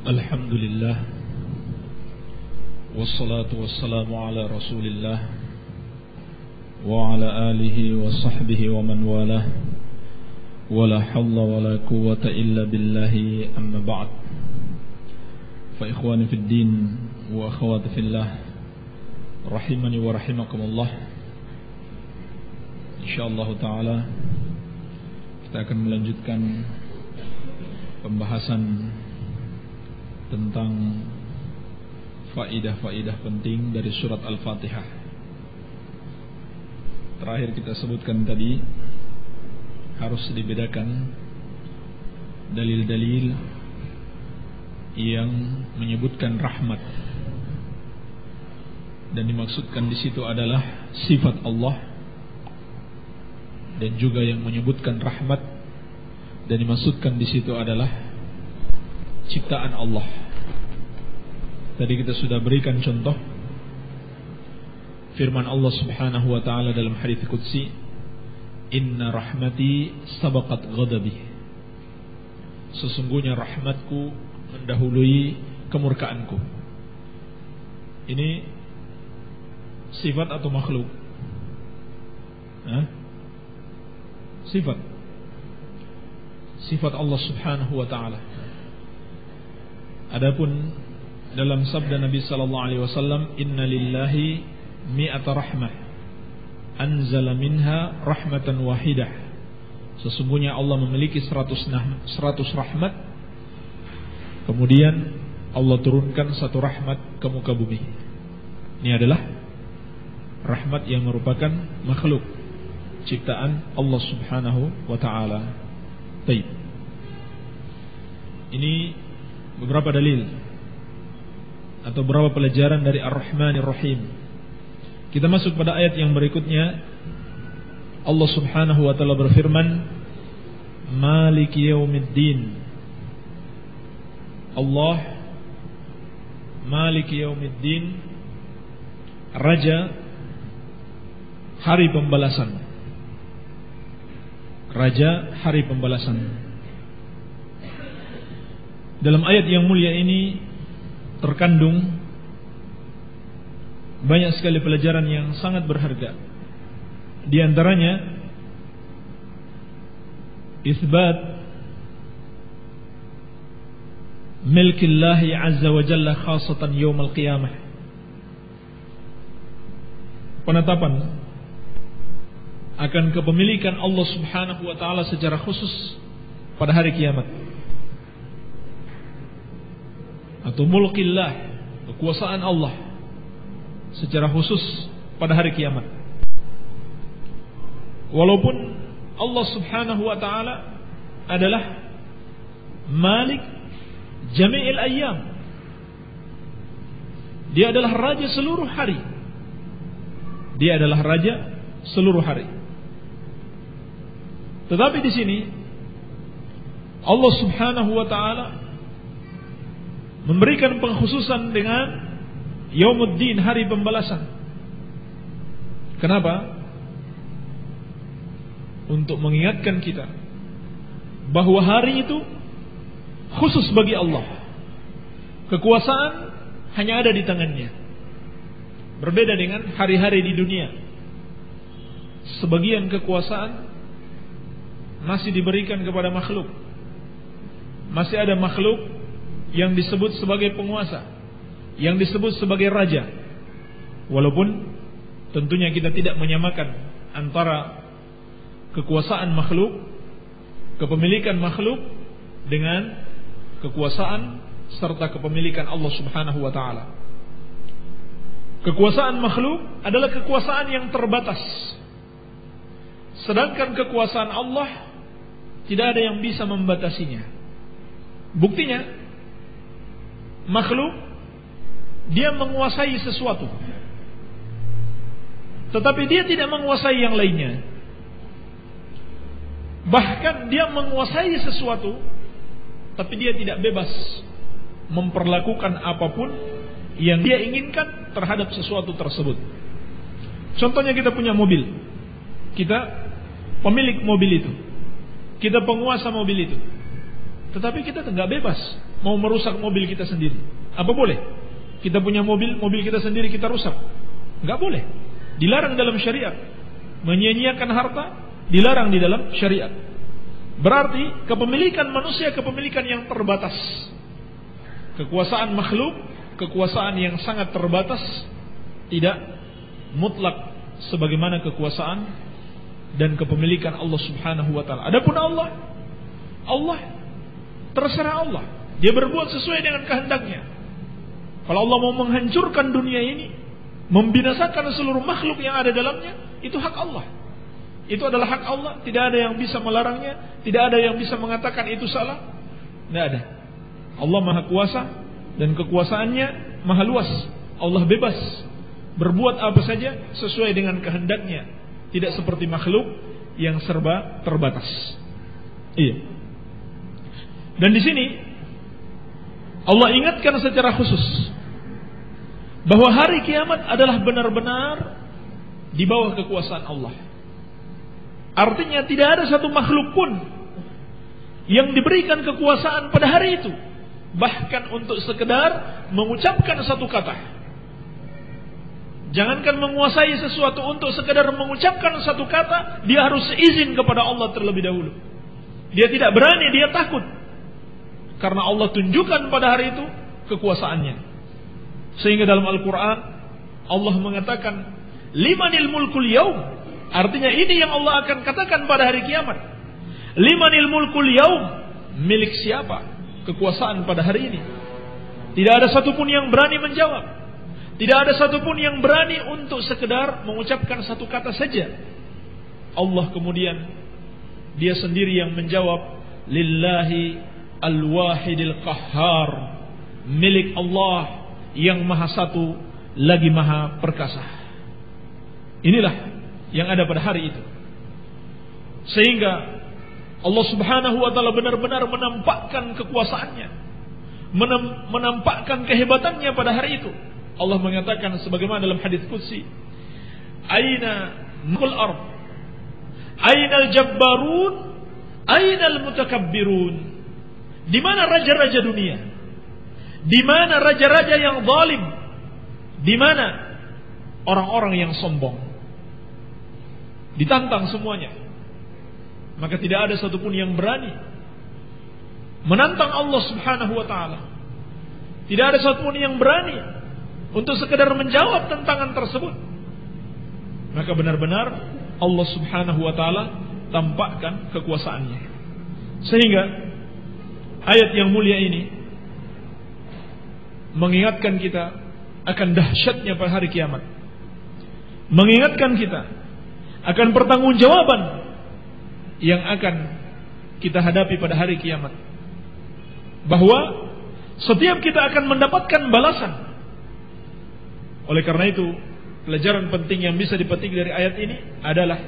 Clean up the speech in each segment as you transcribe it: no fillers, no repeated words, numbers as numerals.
Alhamdulillah, wassalatu wassalamu ala rasulillah wa ala alihi wa sahbihi wa man walah, wala hawla wala quwwata illa billahi, amma ba'd. Fa ikhwani fid din wa akhwati fillah, rahimani wa rahimakumullah. Insyaallah ta'ala kita akan melanjutkan pembahasan tentang faidah-faidah penting dari surat Al-Fatihah. Terakhir kita sebutkan tadi, harus dibedakan dalil-dalil yang menyebutkan rahmat, dan dimaksudkan di situ adalah sifat Allah, dan juga yang menyebutkan rahmat dan dimaksudkan di situ adalah ciptaan Allah. Tadi kita sudah berikan contoh firman Allah Subhanahu wa taala dalam hadits qudsi, "Inna rahmati sabaqat ghadabi." Sesungguhnya rahmatku mendahului kemurkaanku. Ini sifat atau makhluk? Sifat Allah Subhanahu wa taala. Adapun dalam sabda Nabi sallallahu alaihi wasallam, "Inna lillahi mi'ata rahmah, anzala minha rahmatan wahidah." Sesungguhnya Allah memiliki 100 rahmat, kemudian Allah turunkan satu rahmat ke muka bumi. Ini adalah rahmat yang merupakan makhluk ciptaan Allah Subhanahu wa taala. Baik. Ini beberapa dalil atau beberapa pelajaran dari Ar-Rahmanir Rahim. Kita masuk pada ayat yang berikutnya. Allah Subhanahu wa taala berfirman, Maliki yaumiddin. Allah Maliki yaumiddin, Raja hari pembalasan. Raja hari pembalasan. Dalam ayat yang mulia ini terkandung banyak sekali pelajaran yang sangat berharga. Di antaranya isbat milkillahi azza wa jalla khasatan yaumal qiyamah. Penetapan akan kepemilikan Allah Subhanahu wa taala secara khusus pada hari kiamat. Atau mulkillah, kekuasaan Allah secara khusus pada hari kiamat. Walaupun Allah Subhanahu wa taala adalah Malik Jami'il Ayyam, Dia adalah raja seluruh hari. Dia adalah raja seluruh hari. Tetapi di sini Allah Subhanahu wa taala memberikan pengkhususan dengan Yaumuddin, hari pembalasan. Kenapa? Untuk mengingatkan kita bahwa hari itu khusus bagi Allah. Kekuasaan hanya ada di tangannya. Berbeda dengan hari-hari di dunia. Sebagian kekuasaan masih diberikan kepada makhluk. Masih ada makhluk yang disebut sebagai penguasa, yang disebut sebagai raja. Walaupun tentunya kita tidak menyamakan antara kekuasaan makhluk, kepemilikan makhluk dengan kekuasaan serta kepemilikan Allah Subhanahu wa taala. Kekuasaan makhluk adalah kekuasaan yang terbatas. Sedangkan kekuasaan Allah tidak ada yang bisa membatasinya. Buktinya, makhluk dia menguasai sesuatu, tetapi dia tidak menguasai yang lainnya. Bahkan dia menguasai sesuatu, tapi dia tidak bebas memperlakukan apapun yang dia inginkan terhadap sesuatu tersebut. Contohnya, kita punya mobil, kita pemilik mobil itu, kita penguasa mobil itu, tetapi kita tidak bebas mau merusak mobil kita sendiri. Apa boleh? Kita punya mobil kita sendiri kita rusak? Enggak boleh. Dilarang dalam syariat. Menyia-nyiakan harta dilarang di dalam syariat. Berarti kepemilikan manusia kepemilikan yang terbatas. Kekuasaan makhluk, kekuasaan yang sangat terbatas, tidak mutlak sebagaimana kekuasaan dan kepemilikan Allah Subhanahu wa taala. Adapun Allah terserah Allah. Dia berbuat sesuai dengan kehendaknya. Kalau Allah mau menghancurkan dunia ini, membinasakan seluruh makhluk yang ada dalamnya, itu hak Allah. Itu adalah hak Allah, tidak ada yang bisa melarangnya, tidak ada yang bisa mengatakan itu salah. Tidak ada. Allah Maha Kuasa dan kekuasaannya Maha luas. Allah bebas berbuat apa saja sesuai dengan kehendaknya, tidak seperti makhluk yang serba terbatas. Iya. Dan di sini Allah ingatkan secara khusus bahwa hari kiamat adalah benar-benar di bawah kekuasaan Allah. Artinya tidak ada satu makhluk pun yang diberikan kekuasaan pada hari itu, bahkan untuk sekedar mengucapkan satu kata. Jangankan menguasai sesuatu, untuk sekedar mengucapkan satu kata, dia harus izin kepada Allah terlebih dahulu. Dia tidak berani, dia takut. Karena Allah tunjukkan pada hari itu kekuasaannya. Sehingga dalam Al-Quran Allah mengatakan limanil mulkul yaum. Artinya ini yang Allah akan katakan pada hari kiamat. Limanil mulkul yaum. Milik siapa kekuasaan pada hari ini? Tidak ada satupun yang berani menjawab. Tidak ada satupun yang berani untuk sekedar mengucapkan satu kata saja. Allah kemudian dia sendiri yang menjawab, lillahi al-wahidil qahhar. Milik Allah yang maha satu lagi maha perkasa. Inilah yang ada pada hari itu. Sehingga Allah Subhanahu wa taala benar-benar menampakkan kekuasaannya, menampakkan kehebatannya pada hari itu. Allah mengatakan sebagaimana dalam hadis qudsi, aina mulkul ard, aina al-jabbarun, aina al-mutakabbirun. Di mana raja-raja dunia? Di mana raja-raja yang zalim? Di mana orang-orang yang sombong? Ditantang semuanya. Maka tidak ada satupun yang berani menantang Allah Subhanahu wa taala. Tidak ada satupun yang berani untuk sekedar menjawab tantangan tersebut. Maka benar-benar Allah Subhanahu wa taala tampakkan kekuasaannya. Sehingga ayat yang mulia ini mengingatkan kita akan dahsyatnya pada hari kiamat. Mengingatkan kita akan pertanggungjawaban yang akan kita hadapi pada hari kiamat. Bahwa setiap kita akan mendapatkan balasan. Oleh karena itu, pelajaran penting yang bisa dipetik dari ayat ini adalah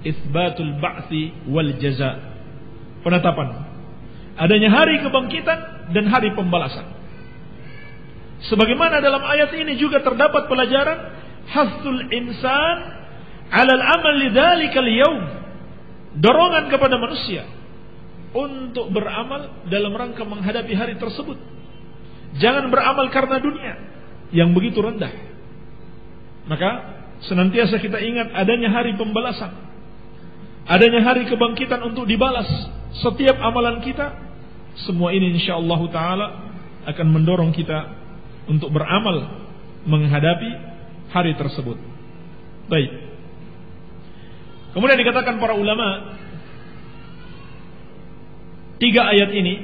itsbatul ba'tsi wal jaza. Penetapan adanya hari kebangkitan dan hari pembalasan. Sebagaimana dalam ayat ini juga terdapat pelajaran hasul insan 'alal amal lidzalikal yaum. Dorongan kepada manusia untuk beramal dalam rangka menghadapi hari tersebut. Jangan beramal karena dunia yang begitu rendah. Maka senantiasa kita ingat adanya hari pembalasan, adanya hari kebangkitan untuk dibalas setiap amalan kita. Semua ini insyaallah taala akan mendorong kita untuk beramal menghadapi hari tersebut. Baik. Kemudian dikatakan para ulama, 3 ayat ini,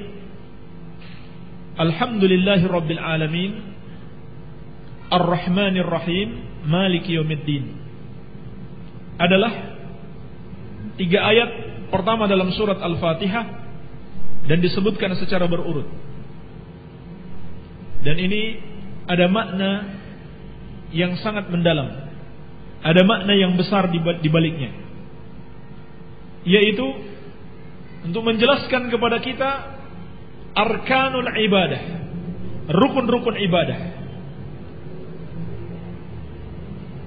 Alhamdulillahi Rabbil Alamin, Ar-Rahmanir Rahim, Maliki Yawmiddin, adalah 3 ayat pertama dalam surat Al-Fatihah dan disebutkan secara berurut. Dan ini ada makna yang sangat mendalam, ada makna yang besar di baliknya, yaitu untuk menjelaskan kepada kita arkanul ibadah, rukun-rukun ibadah,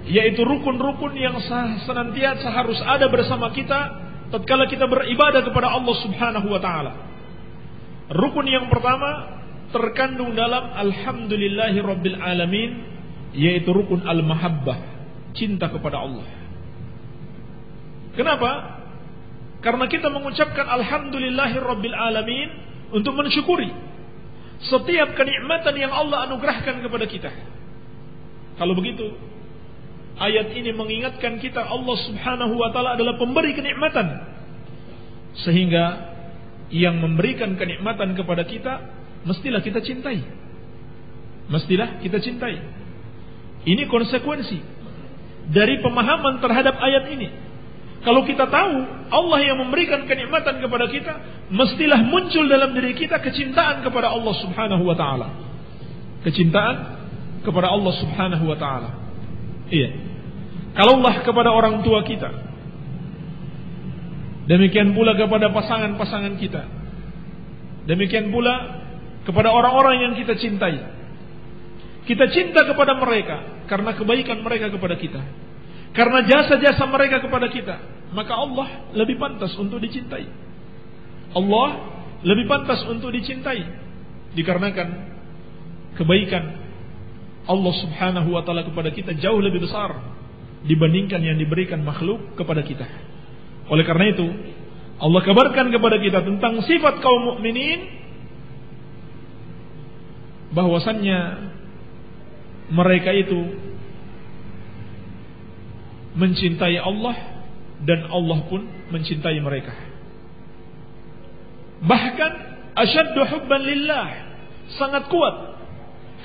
yaitu rukun-rukun yang senantiasa harus ada bersama kita tatkala kita beribadah kepada Allah Subhanahu wa taala. Rukun yang pertama terkandung dalam alhamdulillahi rabbil alamin, yaitu rukun al-mahabbah, cinta kepada Allah. Kenapa? Karena kita mengucapkan alhamdulillahi rabbil alamin untuk mensyukuri setiap kenikmatan yang Allah anugerahkan kepada kita. Kalau begitu, ayat ini mengingatkan kita Allah Subhanahu wa taala adalah pemberi kenikmatan, sehingga yang memberikan kenikmatan kepada kita mestilah kita cintai. Mestilah kita cintai. Ini konsekuensi dari pemahaman terhadap ayat ini. Kalau kita tahu Allah yang memberikan kenikmatan kepada kita, mestilah muncul dalam diri kita kecintaan kepada Allah Subhanahu wa taala. Kecintaan kepada Allah Subhanahu wa taala. Iya. Kalaulah kepada orang tua kita, demikian pula kepada pasangan-pasangan kita, demikian pula kepada orang-orang yang kita cintai. Kita cinta kepada mereka karena kebaikan mereka kepada kita, karena jasa-jasa mereka kepada kita, maka Allah lebih pantas untuk dicintai. Allah lebih pantas untuk dicintai dikarenakan kebaikan Allah Subhanahu wa taala kepada kita jauh lebih besar dibandingkan yang diberikan makhluk kepada kita. Oleh karena itu, Allah kabarkan kepada kita tentang sifat kaum mukminin, bahwasannya mereka itu mencintai Allah dan Allah pun mencintai mereka. Bahkan asyaddu hubban lillah, sangat kuat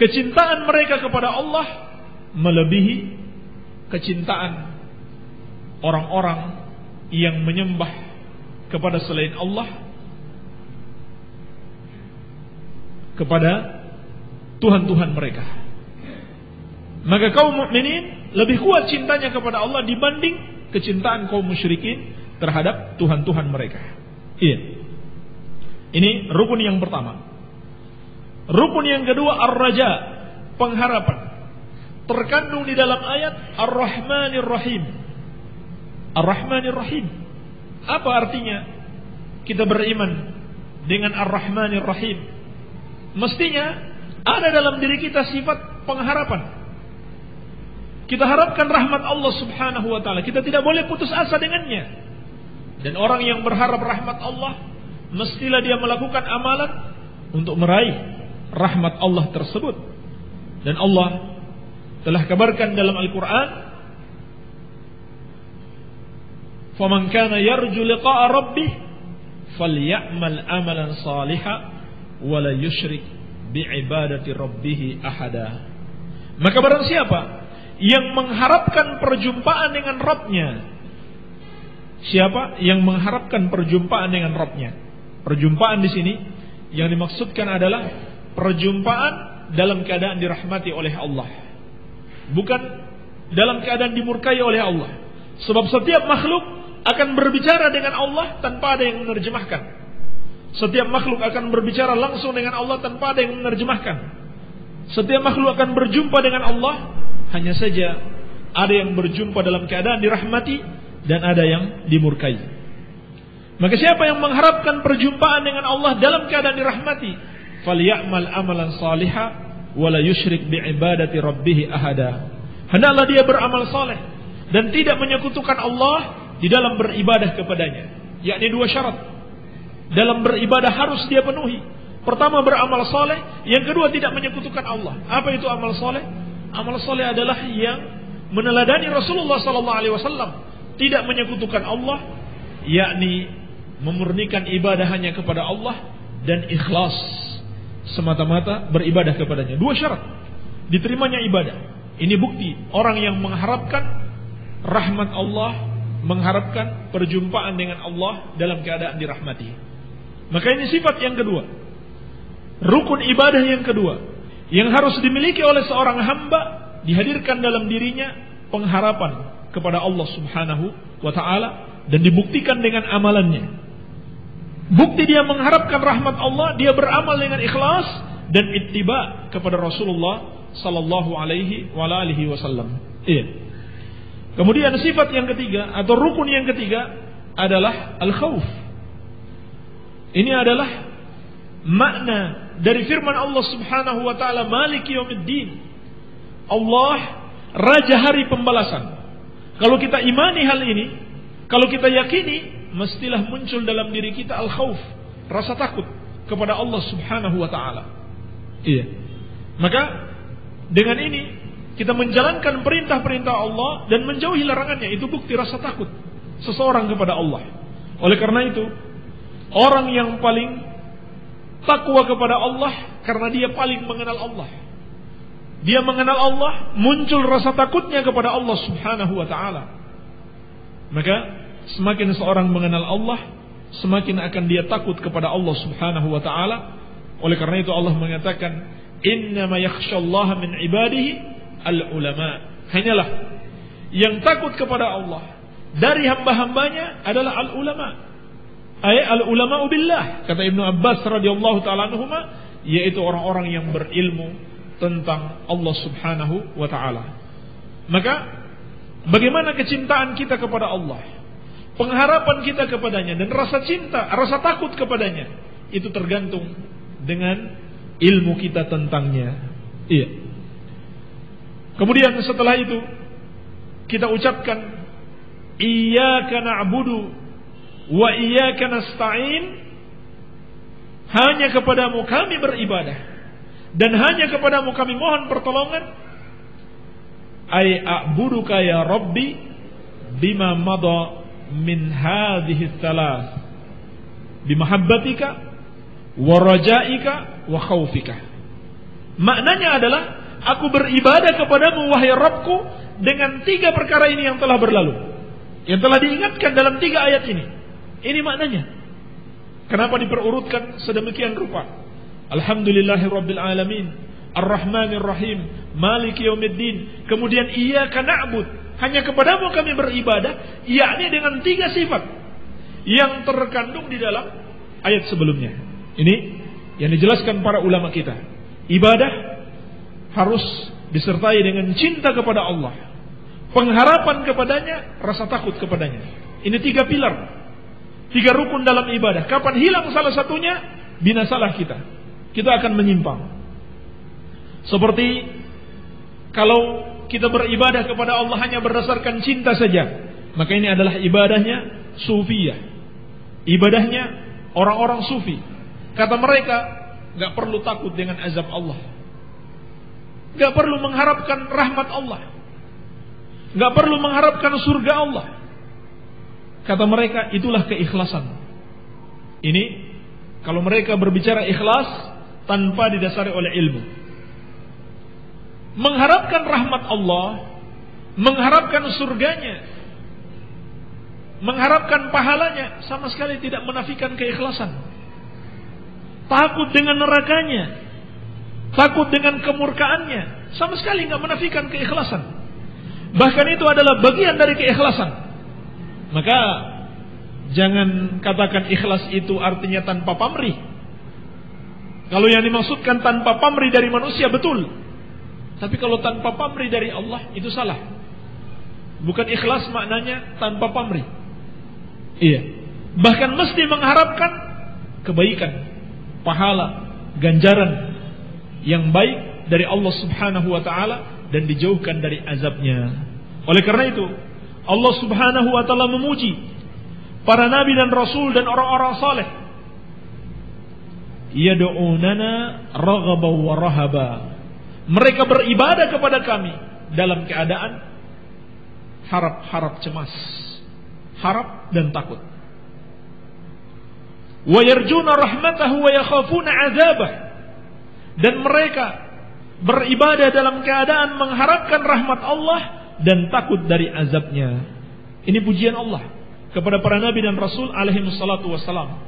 kecintaan mereka kepada Allah melebihi kecintaan orang-orang yang menyembah kepada selain Allah, kepada Tuhan-Tuhan mereka. Maka kaum mukminin lebih kuat cintanya kepada Allah dibanding kecintaan kaum musyrikin terhadap Tuhan-Tuhan mereka. Iya. Ini rukun yang pertama. Rukun yang kedua, ar-raja, pengharapan. Terkandung di dalam ayat Ar-Rahmanir Rahim. Ar-Rahmanir Rahim. Apa artinya kita beriman dengan Ar-Rahmanir Rahim? Mestinya ada dalam diri kita sifat pengharapan. Kita harapkan rahmat Allah Subhanahu wa taala. Kita tidak boleh putus asa dengannya. Dan orang yang berharap rahmat Allah, mestilah dia melakukan amalan untuk meraih rahmat Allah tersebut. Dan Allah telah kabarkan dalam Al-Quran, "Faman kana yarju liqa'a rabbih falyamal amalan salihan wa la yusyrik bi'ibadati rabbih ahada." Maka barang siapa yang mengharapkan perjumpaan dengan Rabbnya, siapa yang mengharapkan perjumpaan dengan Rabbnya? Perjumpaan di sini yang dimaksudkan adalah perjumpaan dalam keadaan dirahmati oleh Allah, bukan dalam keadaan dimurkai oleh Allah. Sebab setiap makhluk akan berbicara dengan Allah tanpa ada yang menerjemahkan. Setiap makhluk akan berbicara langsung dengan Allah tanpa ada yang menerjemahkan. Setiap makhluk akan berjumpa dengan Allah, hanya saja ada yang berjumpa dalam keadaan dirahmati dan ada yang dimurkai. Maka siapa yang mengharapkan perjumpaan dengan Allah dalam keadaan dirahmati, falyamal amalan salihah wala yusyrik bi'ibadati rabbih ahada. Hendaklah dia beramal saleh dan tidak menyekutukan Allah di dalam beribadah kepadanya. Yakni dua syarat dalam beribadah harus dia penuhi. Pertama, beramal saleh, yang kedua tidak menyekutukan Allah. Apa itu amal saleh? Amal saleh adalah yang meneladani Rasulullah sallallahu alaihi wasallam, tidak menyekutukan Allah, yakni memurnikan ibadah hanya kepada Allah dan ikhlas semata-mata beribadah kepadanya. Dua syarat diterimanya ibadah. Ini bukti orang yang mengharapkan rahmat Allah, mengharapkan perjumpaan dengan Allah dalam keadaan dirahmati. Maka ini sifat yang kedua, rukun ibadah yang kedua yang harus dimiliki oleh seorang hamba, dihadirkan dalam dirinya pengharapan kepada Allah Subhanahu wa taala dan dibuktikan dengan amalannya. Bukti dia mengharapkan rahmat Allah, dia beramal dengan ikhlas dan ittiba kepada Rasulullah sallallahu alaihi wasallam. Iya. Kemudian sifat yang ketiga atau rukun yang ketiga adalah al-khauf. Ini adalah makna dari firman Allah Subhanahu wa taala Maliki Yaumiddin. Allah raja hari pembalasan. Kalau kita imani hal ini, kalau kita yakini, mestilah muncul dalam diri kita al-khauf, rasa takut kepada Allah Subhanahu wa taala. Iya. Maka dengan ini kita menjalankan perintah-perintah Allah dan menjauhi larangannya. Itu bukti rasa takut seseorang kepada Allah. Oleh karena itu, orang yang paling takwa kepada Allah karena dia paling mengenal Allah. Dia mengenal Allah, muncul rasa takutnya kepada Allah Subhanahu wa taala. Maka semakin seorang mengenal Allah, semakin akan dia takut kepada Allah Subhanahu wa taala. Oleh karena itu Allah mengatakan, "Innama yakhsyallaha min ibadihi al-ulama." Hanyalah yang takut kepada Allah dari hamba-hambanya adalah al-ulama. Ay al-ulama'u billah, kata Ibnu Abbas radhiyallahu taala anhuma, yaitu orang-orang yang berilmu tentang Allah Subhanahu wa taala. Maka bagaimana kecintaan kita kepada Allah, pengharapan kita kepadanya dan rasa cinta, rasa takut kepadanya, itu tergantung dengan ilmu kita tentangnya. Iya. Kemudian setelah itu kita ucapkan iyyaka na'budu wa iyyaka nasta'in, hanya kepadamu kami beribadah dan hanya kepadamu kami mohon pertolongan. Ay a'buduka ya Rabbi bima mada min hadhihi thalath, bimahabbatika wa rajaika wa khaufika. Maknanya adalah aku beribadah kepadamu wahai Rabbku dengan 3 perkara ini yang telah berlalu, yang telah diingatkan dalam 3 ayat ini. Ini maknanya. Kenapa diperurutkan sedemikian rupa? Alhamdulillahirabbil alamin, Ar-Rahmanir Rahim, Maliki Yaumiddin. Kemudian iyyaka na'bud, hanya kepadamu kami beribadah, yakni dengan 3 sifat yang terkandung di dalam ayat sebelumnya. Ini yang dijelaskan para ulama kita. Ibadah harus disertai dengan cinta kepada Allah, pengharapan kepadanya, rasa takut kepadanya. Ini 3 pilar, 3 rukun dalam ibadah. Kapan hilang salah satunya, binasalah kita akan menyimpang. Seperti kalau kita beribadah kepada Allah hanya berdasarkan cinta saja, maka ini adalah ibadahnya sufiyah, ibadahnya orang-orang sufi. Kata mereka, gak perlu takut dengan azab Allah, gak perlu mengharapkan rahmat Allah, gak perlu mengharapkan surga Allah. Kata mereka, itulah keikhlasan. Ini kalau mereka berbicara ikhlas tanpa didasari oleh ilmu. Mengharapkan rahmat Allah, mengharapkan surganya, mengharapkan pahalanya, sama sekali tidak menafikan keikhlasan. Takut dengan nerakanya, takut dengan kemurkaannya, sama sekali tidak menafikan keikhlasan. Bahkan itu adalah bagian dari keikhlasan. Maka jangan katakan ikhlas itu artinya tanpa pamrih. Kalau yang dimaksudkan tanpa pamrih dari manusia, betul. Tapi kalau tanpa pamrih dari Allah, itu salah. Bukan ikhlas maknanya tanpa pamrih. Iya. Bahkan mesti mengharapkan kebaikan, pahala, ganjaran yang baik dari Allah Subhanahu wa taala dan dijauhkan dari azabnya. Oleh karena itu, Allah Subhanahu wa taala memuji para nabi dan rasul dan orang-orang saleh. Yad'unana raghaban wa rahaba. Mereka beribadah kepada kami dalam keadaan harap-harap cemas, harap dan takut. Wa yarjuna rahmatahu wa yakhafuna 'adzabah. Dan mereka beribadah dalam keadaan mengharapkan rahmat Allah dan takut dari azabnya. Ini pujian Allah kepada para nabi dan rasul alaihi wassalatu wassalam.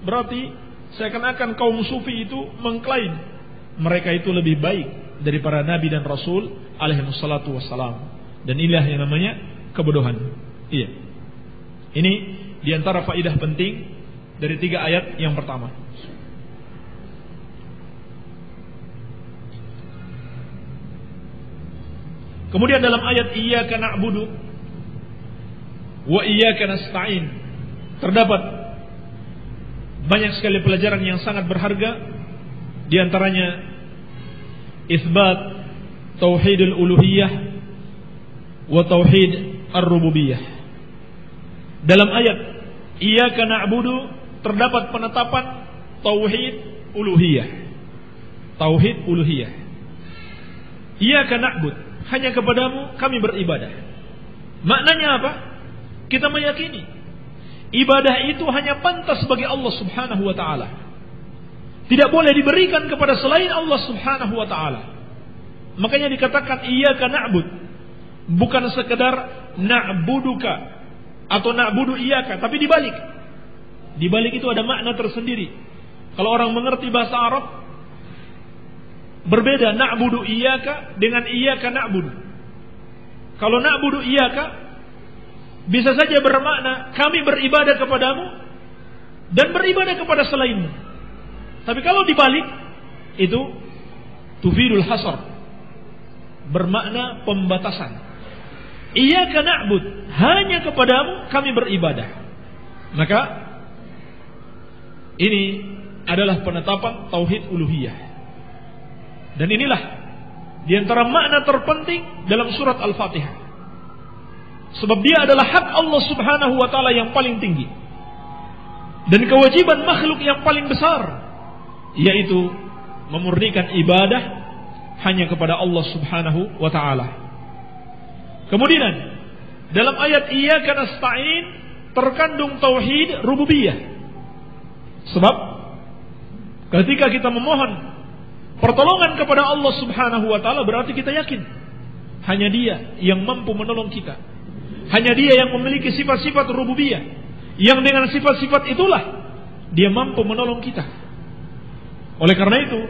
Berarti seakan-akan kaum sufi itu mengklaim mereka itu lebih baik dari para nabi dan rasul alaihi wassalatu wassalam. Dan inilah yang namanya kebodohan. Iya. Ini diantara faidah penting dari 3 ayat yang pertama. Kemudian dalam ayat iyyaka na'budu wa iyyaka nasta'in terdapat banyak sekali pelajaran yang sangat berharga Di antaranya isbat tauhidul uluhiyah wa tauhid ar-rububiyah. Dalam ayat iyyaka na'budu terdapat penetapan tauhid uluhiyah. Tauhid uluhiyah. Iyyaka na'bud, hanya kepadamu kami beribadah. Maknanya apa? Kita meyakini ibadah itu hanya pantas bagi Allah Subhanahu wa taala. Tidak boleh diberikan kepada selain Allah Subhanahu wa taala. Makanya dikatakan iyyaka na'bud, bukan sekedar na'buduka atau na'budu iyyaka, tapi dibalik. Dibalik itu ada makna tersendiri. Kalau orang mengerti bahasa Arab, berbeda na'budu iyyaka dengan iyyaka na'budu. Kalau na'budu iyyaka bisa saja bermakna kami beribadah kepadamu dan beribadah kepada selainmu. Tapi kalau dibalik itu tufidul hasar, bermakna pembatasan. Iyyaka na'bud, hanya kepadamu kami beribadah. Maka ini adalah penetapan tauhid uluhiyah. Dan inilah di antara makna terpenting dalam surat Al-Fatihah. Sebab dia adalah hak Allah Subhanahu wa taala yang paling tinggi. Dan kewajiban makhluk yang paling besar, yaitu memurnikan ibadah hanya kepada Allah Subhanahu wa taala. Kemudian dalam ayat iyyaka nasta'in terkandung tauhid rububiyah. Sebab ketika kita memohon pertolongan kepada Allah Subhanahu wa taala, berarti kita yakin hanya Dia yang mampu menolong kita. Hanya Dia yang memiliki sifat-sifat rububiyah, yang dengan sifat-sifat itulah Dia mampu menolong kita. Oleh karena itu,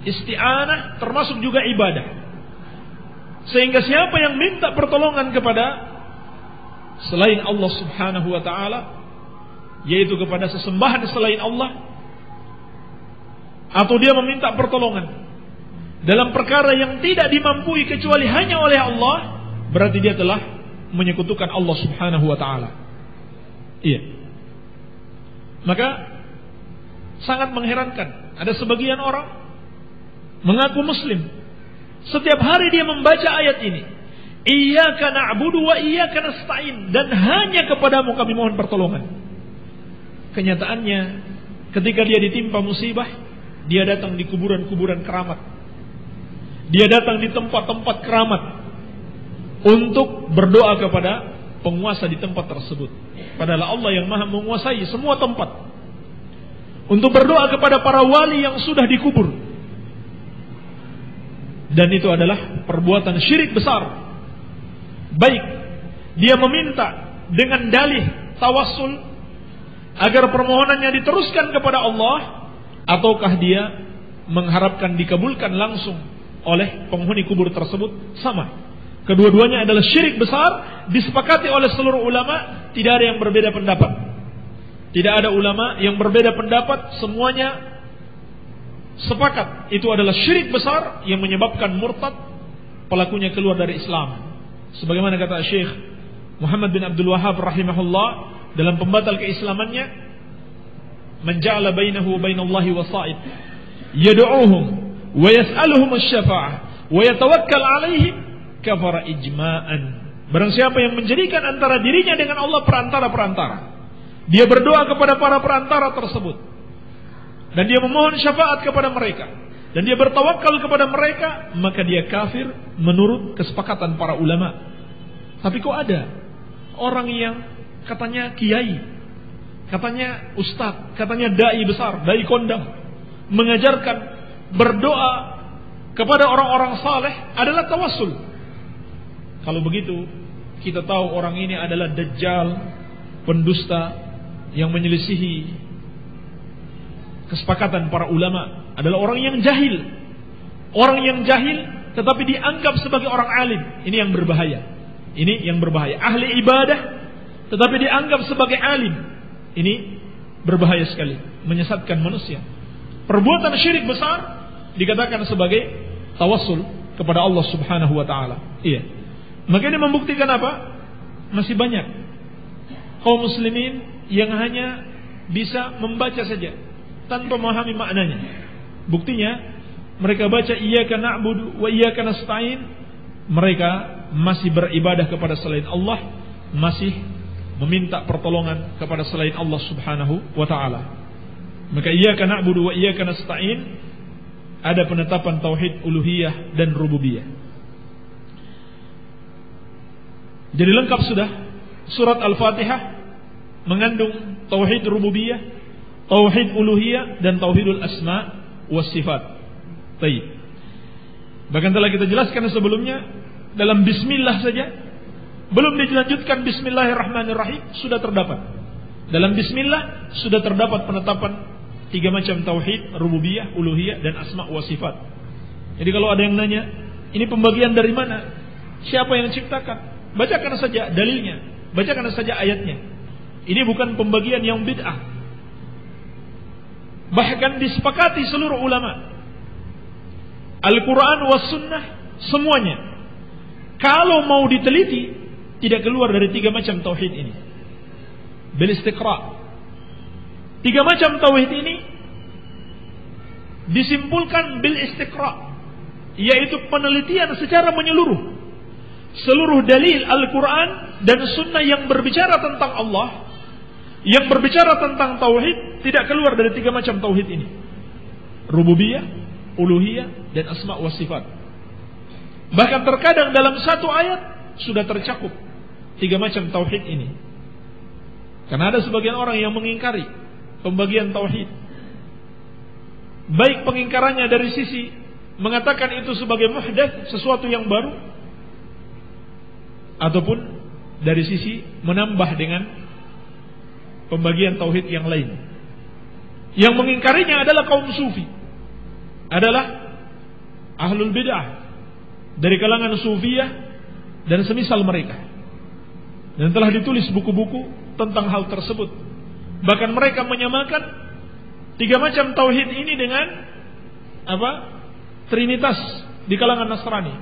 isti'anah termasuk juga ibadah. Sehingga siapa yang minta pertolongan kepada selain Allah Subhanahu wa taala, yaitu kepada sesembahan selain Allah, atau dia meminta pertolongan dalam perkara yang tidak dimampui kecuali hanya oleh Allah, berarti dia telah menyekutukan Allah Subhanahu wa taala. Iya. Maka sangat mengherankan, ada sebagian orang mengaku muslim, setiap hari dia membaca ayat ini, iyyaka na'budu wa iyyaka nasta'in, dan hanya kepadamu kami mohon pertolongan. Kenyataannya ketika dia ditimpa musibah, dia datang di kuburan-kuburan keramat. Dia datang di tempat-tempat keramat untuk berdoa kepada penguasa di tempat tersebut. Padahal Allah yang maha menguasai semua tempat. Untuk berdoa kepada para wali yang sudah dikubur. Dan itu adalah perbuatan syirik besar. Baik dia meminta dengan dalih tawassul agar permohonannya diteruskan kepada Allah, ataukah dia mengharapkan dikabulkan langsung oleh penghuni kubur tersebut, sama. Kedua-duanya adalah syirik besar, disepakati oleh seluruh ulama, tidak ada yang berbeda pendapat. Tidak ada ulama yang berbeda pendapat, semuanya sepakat itu adalah syirik besar yang menyebabkan murtad, pelakunya keluar dari Islam. Sebagaimana kata Syekh Muhammad bin Abdul Wahhab rahimahullah dalam pembatal keislamannya, man ja'ala bainahu bainallahi wasa'id yad'uuhum wa yas'aluhum asy-syafa'ah wa yatawakkal 'alaihim kafara ijma'an. Barang siapa yang menjadikan antara dirinya dengan Allah perantara-perantara, dia berdoa kepada para perantara tersebut, dan dia memohon syafaat kepada mereka, dan dia bertawakal kepada mereka, maka dia kafir menurut kesepakatan para ulama. Tapi kok ada orang yang katanya kiai, katanya ustadz, katanya dai besar, dai kondang, mengajarkan berdoa kepada orang-orang saleh adalah tawassul. Kalau begitu, kita tahu orang ini adalah dajjal, pendusta yang menyelisihi kesepakatan para ulama, adalah orang yang jahil. Orang yang jahil tetapi dianggap sebagai orang alim. Ini yang berbahaya. Ini yang berbahaya. Ahli ibadah tetapi dianggap sebagai alim. Ini berbahaya sekali, menyesatkan manusia. Perbuatan syirik besar dikatakan sebagai tawassul kepada Allah Subhanahu wa taala. Iya. Maka ini membuktikan apa? Masih banyak kaum muslimin yang hanya bisa membaca saja tanpa memahami maknanya. Buktinya mereka baca iyyaka na'budu wa iyyaka nasta'in, mereka masih beribadah kepada selain Allah, masih meminta pertolongan kepada selain Allah Subhanahu wa taala. Maka iyyaka na'budu wa iyyaka nasta'in ada penetapan tauhid uluhiyah dan rububiyah. Jadi lengkap sudah surat Al-Fatihah mengandung tauhid rububiyah, tauhid uluhiyah dan tauhidul asma was sifat. Baik. Bahkan telah kita jelaskan sebelumnya dalam bismillah saja belum dilanjutkan bismillahirrahmanirrahim sudah terdapat. Dalam bismillah sudah terdapat penetapan 3 macam tauhid rububiyah, uluhiyah dan asma wa sifat. Jadi kalau ada yang nanya, ini pembagian dari mana? Siapa yang ciptakan? Bacakan saja dalilnya, bacakan saja ayatnya. Ini bukan pembagian yang bid'ah. Bahkan disepakati seluruh ulama. Al-Quran was sunnah semuanya, kalau mau diteliti, tidak keluar dari 3 macam tauhid ini. Bil istiqra. 3 macam tauhid ini disimpulkan bil istiqra, yaitu penelitian secara menyeluruh. Seluruh dalil Al-Quran dan sunnah yang berbicara tentang Allah, yang berbicara tentang tauhid, tidak keluar dari 3 macam tauhid ini. Rububiyah, uluhiyah dan asma wa sifat. Bahkan terkadang dalam satu ayat sudah tercakup 3 macam tauhid ini. Karena ada sebagian orang yang mengingkari pembagian tauhid, baik pengingkarannya dari sisi mengatakan itu sebagai muhdats, sesuatu yang baru, ataupun dari sisi menambah dengan pembagian tauhid yang lain. Yang mengingkarinya adalah kaum sufi, adalah ahlul bid'ah dari kalangan sufiyah dan semisal mereka. Dan telah ditulis buku-buku tentang hal tersebut. Bahkan mereka menyamakan 3 macam tauhid ini dengan Trinitas di kalangan Nasrani.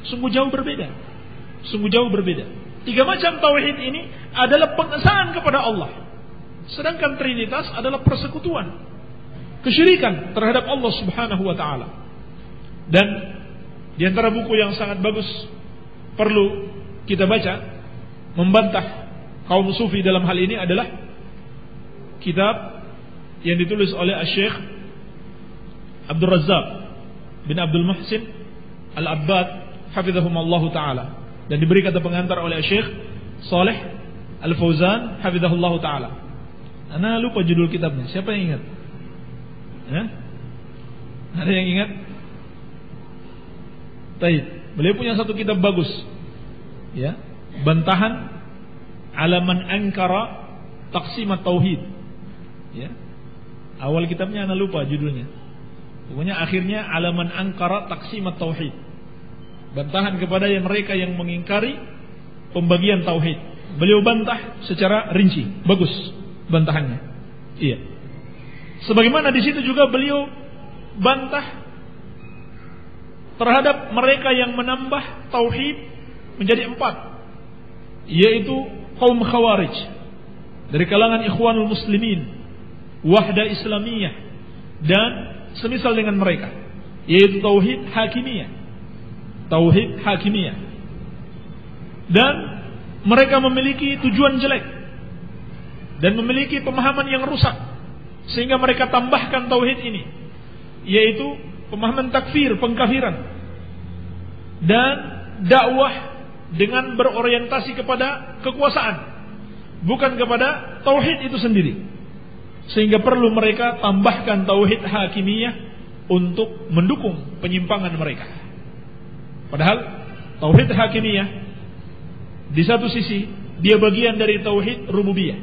Sungguh jauh berbeda. Sungguh jauh berbeda. 3 macam tauhid ini adalah pengesaan kepada Allah, sedangkan Trinitas adalah persekutuan, kesyirikan terhadap Allah Subhanahu wa taala. Dan di antara buku yang sangat bagus perlu kita baca membantah kaum sufi dalam hal ini adalah kitab yang ditulis oleh Syekh Abdul Razzaq bin Abdul Muhsin Al-Abbad hafizahumullah taala, dan diberi kata pengantar oleh Syekh Saleh Al-Fauzan hafizahullah taala. Ana lupa judul kitabnya. Siapa yang ingat? Ada yang ingat? Baik, beliau punya satu kitab bagus, ya, bantahan ala man ankara taqsimat tauhid. Ya. Awal kitabnya ana lupa judulnya. Pokoknya akhirnya ala man ankara taqsimat tauhid. Bantahan kepada mereka yang mengingkari pembagian tauhid. Beliau bantah secara rinci, bagus bantahannya. Iya. Sebagaimana di situ juga beliau bantah terhadap mereka yang menambah tauhid menjadi 4, yaitu kaum Khawarij dari kalangan Ikhwanul Muslimin, Wahda Islamiyah dan semisal dengan mereka, yaitu tauhid hakimiyah. Tauhid hakimiyah. Dan mereka memiliki tujuan jelek dan memiliki pemahaman yang rusak, sehingga mereka tambahkan tauhid ini, yaitu pemahaman takfir, pengkafiran, dan dakwah dengan berorientasi kepada kekuasaan, bukan kepada tauhid itu sendiri. Sehingga perlu mereka tambahkan tauhid hakimiyah untuk mendukung penyimpangan mereka. Padahal tauhid hakimiyah di satu sisi dia bagian dari tauhid rububiyah,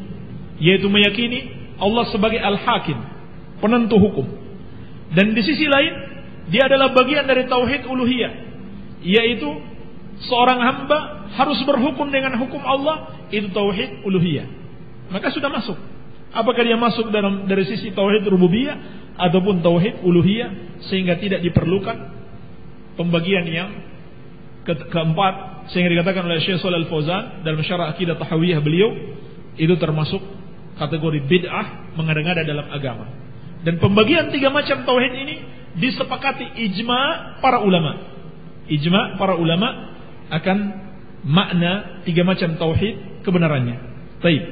yaitu meyakini Allah sebagai al-hakim, penentu hukum. Dan di sisi lain dia adalah bagian dari tauhid uluhiyah, yaitu seorang hamba harus berhukum dengan hukum Allah, itu tauhid uluhiyah. Maka sudah masuk. Apakah dia masuk dari sisi tauhid rububiyah ataupun tauhid uluhiyah, sehingga tidak diperlukan pembagian yang keempat, sehingga dikatakan oleh Syekh Shalih Al-Fauzan dalam syarah akidah tahawiyah beliau, itu termasuk kategori bid'ah, mengada-ngada dalam agama. Dan pembagian 3 macam tauhid ini disepakati ijma para ulama. Ijma para ulama akan makna 3 macam tauhid kebenarannya. Baik.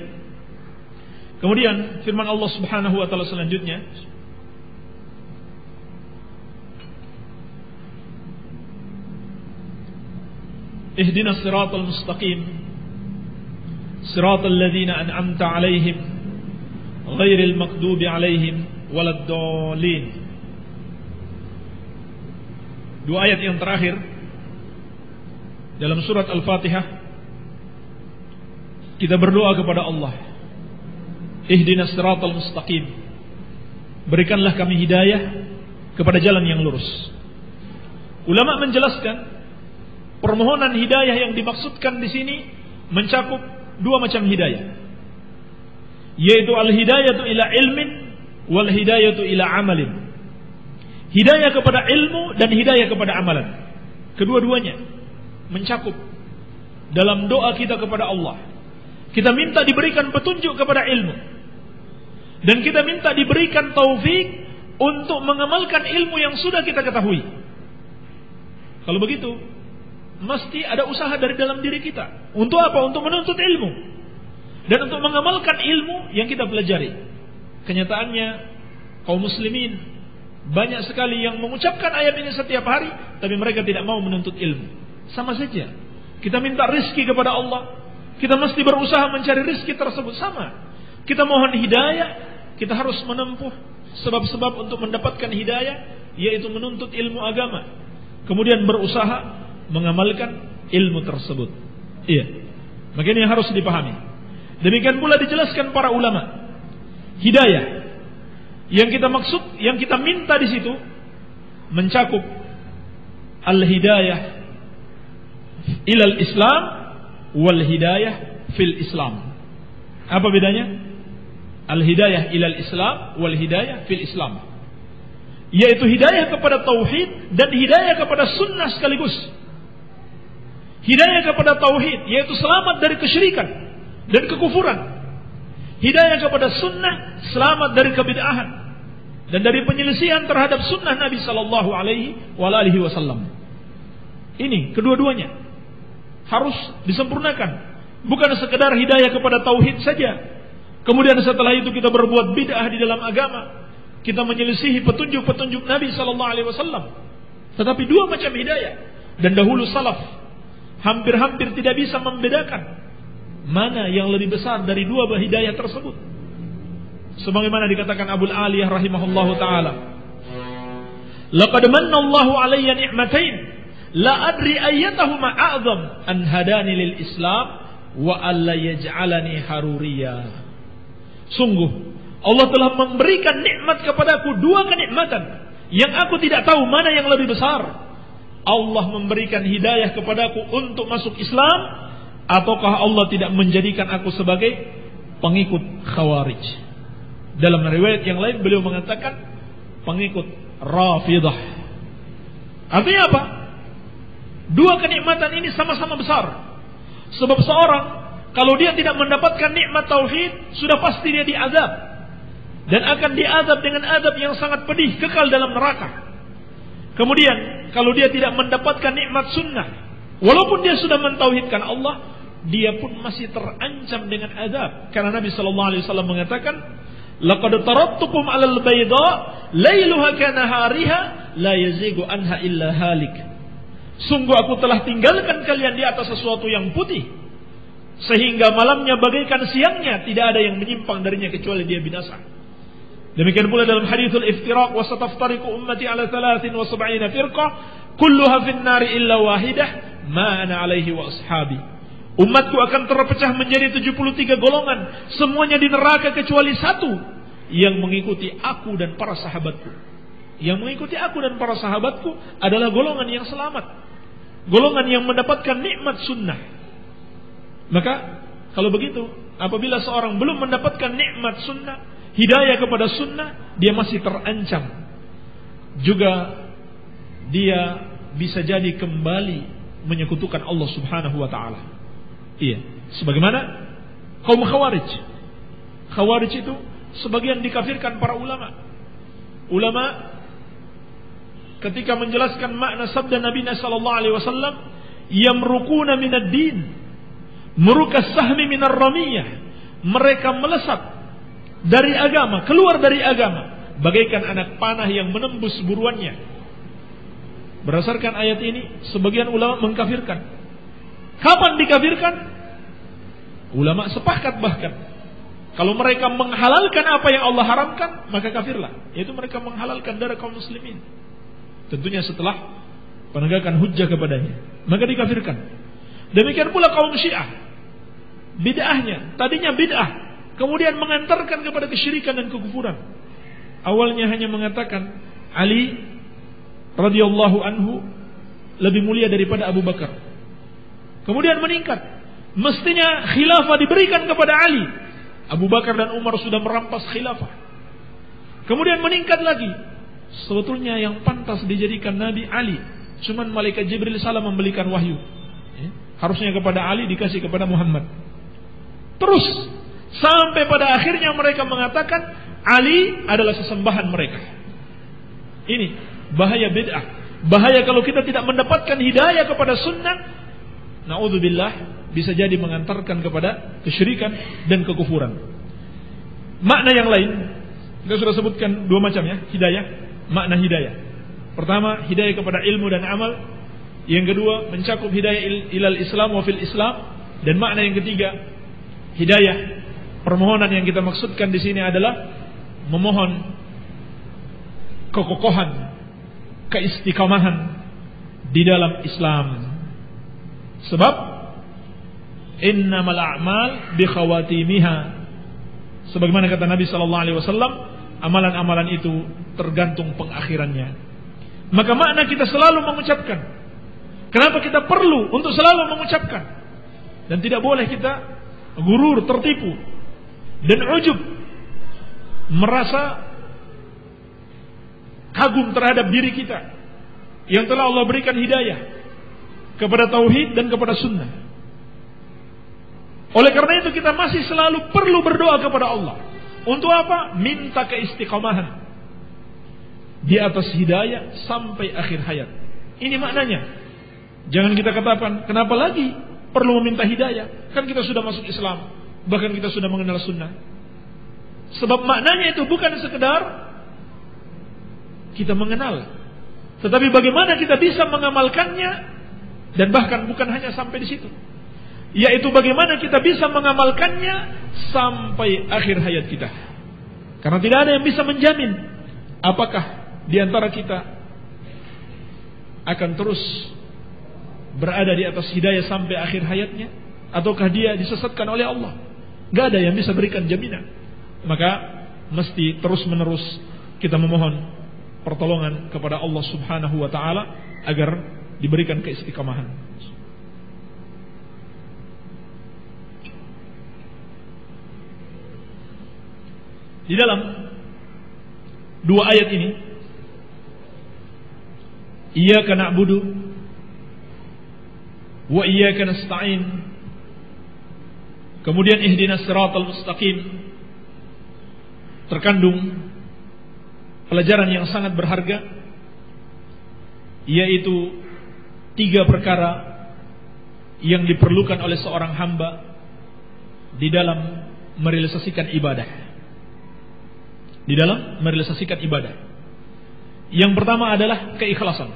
Kemudian firman Allah Subhanahu wa taala selanjutnya, Ihdinas siratal mustaqim siratal ladzina an'amta 'alaihim ghairil maghdubi 'alaihim waladdallin. 2 ayat yang terakhir dalam surat Al-Fatihah, kita berdoa kepada Allah, Ihdinas siratal mustaqim, berikanlah kami hidayah kepada jalan yang lurus. Ulama menjelaskan permohonan hidayah yang dimaksudkan di sini mencakup 2 macam hidayah, yaitu al-hidayatu ila ilmin wal hidayatu ila amalin. Hidayah kepada ilmu dan hidayah kepada amalan. Kedua-duanya mencakup dalam doa kita kepada Allah. Kita minta diberikan petunjuk kepada ilmu, dan kita minta diberikan taufik untuk mengamalkan ilmu yang sudah kita ketahui. Kalau begitu, mesti ada usaha dari dalam diri kita. Untuk apa? Untuk menuntut ilmu dan untuk mengamalkan ilmu yang kita pelajari. Kenyataannya kaum muslimin banyak sekali yang mengucapkan ayat ini setiap hari, tapi mereka tidak mau menuntut ilmu. Sama saja. Kita minta rizki kepada Allah, kita mesti berusaha mencari rizki tersebut. Sama. Kita mohon hidayah, kita harus menempuh sebab-sebab untuk mendapatkan hidayah, yaitu menuntut ilmu agama, kemudian berusaha mengamalkan ilmu tersebut. Iya. Maka ini harus dipahami. Demikian pula dijelaskan para ulama. Hidayah yang kita maksud, yang kita minta di situ mencakup al-hidayah ilal Islam wal hidayah fil Islam. Apa bedanya? Al-hidayah ilal Islam wal hidayah fil Islam, yaitu hidayah kepada tauhid dan hidayah kepada sunnah sekaligus. Hidayah kepada tauhid, yaitu selamat dari kesyirikan dan kekufuran. Hidayah kepada sunnah, selamat dari kebid'ahan dan dari penyelisihan terhadap sunnah Nabi sallallahu alaihi wasallam. Ini kedua-duanya harus disempurnakan. Bukan sekedar hidayah kepada tauhid saja, kemudian setelah itu kita berbuat bid'ah di dalam agama, kita menyelisihi petunjuk-petunjuk Nabi sallallahu alaihi wasallam. Tetapi 2 macam hidayah. Dan dahulu salaf hampir-hampir tidak bisa membedakan mana yang lebih besar dari 2 hidayah tersebut. Sebagaimana dikatakan Abul Aliyah rahimahullahu taala, laqad manna Allahu alayya ni'matain la adri ayyatahuma a'zam an hadani lil Islam wa alla yaj'alani haruriya. Sungguh Allah telah memberikan nikmat kepadaku 2 kenikmatan yang aku tidak tahu mana yang lebih besar. Allah memberikan hidayah kepadaku untuk masuk Islam, ataukah Allah tidak menjadikan aku sebagai pengikut Khawarij. Dalam riwayat yang lain beliau mengatakan pengikut Rafidah. Artinya apa? 2 kenikmatan ini sama-sama besar. Sebab seorang kalau dia tidak mendapatkan nikmat tauhid, sudah pasti dia diazab, dan akan diazab dengan azab yang sangat pedih, kekal dalam neraka. Kemudian kalau dia tidak mendapatkan nikmat sunnah, walaupun dia sudah mentauhidkan Allah, dia pun masih terancam dengan azab. Karena Nabi sallallahu alaihi wasallam mengatakan, laqad tarattukum 'alal bayda lailuha kanahariha la yazigu anha illa halik. Sungguh aku telah tinggalkan kalian di atas sesuatu yang putih, sehingga malamnya bagaikan siangnya, tidak ada yang menyimpang darinya kecuali dia binasa. Demikian pula dalam hadithul iftiraq, wa sataftariqu ummati ala 73 firqah kulluha fin nari illa wahidah ma ana alaihi wa ashabi. Umatku akan terpecah menjadi 73 golongan, semuanya di neraka kecuali 1 yang mengikuti aku dan para sahabatku. Yang mengikuti aku dan para sahabatku adalah golongan yang selamat, golongan yang mendapatkan nikmat sunnah. Maka kalau begitu, apabila seorang belum mendapatkan nikmat sunnah, hidayah kepada sunnah, dia masih terancam. Juga dia bisa jadi kembali menyekutukan Allah subhanahu wa ta'ala. Iya, sebagaimana kaum Khawarij. Khawarij itu sebagian dikafirkan para ulama. Ulama ketika menjelaskan makna sabda Nabi sallallahu alaihi wasallam, yamruquna minad din, murukas sahmi minar ramiyah. Mereka melesat dari agama, keluar dari agama, bagaikan anak panah yang menembus buruannya. Berdasarkan ayat ini, sebagian ulama mengkafirkan. Kapan dikafirkan? Ulama sepakat bahkan, kalau mereka menghalalkan apa yang Allah haramkan, maka kafirlah. Yaitu mereka menghalalkan darah kaum muslimin. Tentunya setelah penegakan hujjah kepadanya, maka dikafirkan. Demikian pula kaum Syiah. Bid'ahnya, tadinya bid'ah, kemudian mengantarkan kepada kesyirikan dan kekufuran. Awalnya hanya mengatakan Ali radhiyallahu anhu lebih mulia daripada Abu Bakar. Kemudian meningkat, mestinya khilafah diberikan kepada Ali. Abu Bakar dan Umar sudah merampas khilafah. Kemudian meningkat lagi, sebetulnya yang pantas dijadikan Nabi Ali, cuman malaikat Jibril salah memberikan wahyu. Harusnya kepada Ali, dikasih kepada Muhammad. Terus sampai pada akhirnya mereka mengatakan Ali adalah sesembahan mereka. Ini bahaya bid'ah. Bahaya kalau kita tidak mendapatkan hidayah kepada sunnah. Na'udzubillah, bisa jadi mengantarkan kepada kesyirikan dan kekufuran. Makna yang lain, kita sudah sebutkan dua macam ya, hidayah, makna hidayah. Pertama, hidayah kepada ilmu dan amal. Yang kedua, mencakup hidayah ilal Islam wa fil Islam. Dan makna yang ketiga, hidayah, permohonan yang kita maksudkan di sini adalah memohon kekokohan, keistiqamahan di dalam Islam. Sebab innamal a'mal bi khawatimiha. Sebagaimana kata Nabi sallallahu alaihi wasallam, amalan-amalan itu tergantung pengakhirannya. Maka makna kita selalu mengucapkan. Kenapa kita perlu untuk selalu mengucapkan? Dan tidak boleh kita gurur, tertipu dan ujub, merasa kagum terhadap diri kita yang telah Allah berikan hidayah kepada tauhid dan kepada sunnah. Oleh karena itu kita masih selalu perlu berdoa kepada Allah. Untuk apa? Minta keistiqamahan di atas hidayah sampai akhir hayat. Ini maknanya. Jangan kita katakan, kenapa lagi perlu meminta hidayah? Kan kita sudah masuk Islam, bahkan kita sudah mengenal sunnah. Sebab maknanya itu bukan sekedar kita mengenal, tetapi bagaimana kita bisa mengamalkannya. Dan bahkan bukan hanya sampai di situ, yaitu bagaimana kita bisa mengamalkannya sampai akhir hayat kita. Karena tidak ada yang bisa menjamin apakah di antara kita akan terus berada di atas hidayah sampai akhir hayatnya, ataukah dia disesatkan oleh Allah. Gak ada yang bisa berikan jaminan. Maka mesti terus menerus kita memohon pertolongan kepada Allah subhanahu wa ta'ala agar diberikan keistiqamahan. Di dalam dua ayat ini, iyyaka na'budu wa iyyaka nasta'in, kemudian ihdinas siratal mustaqim, terkandung pelajaran yang sangat berharga, yaitu tiga perkara yang diperlukan oleh seorang hamba di dalam merealisasikan ibadah. Di dalam merealisasikan ibadah. Yang pertama adalah keikhlasan.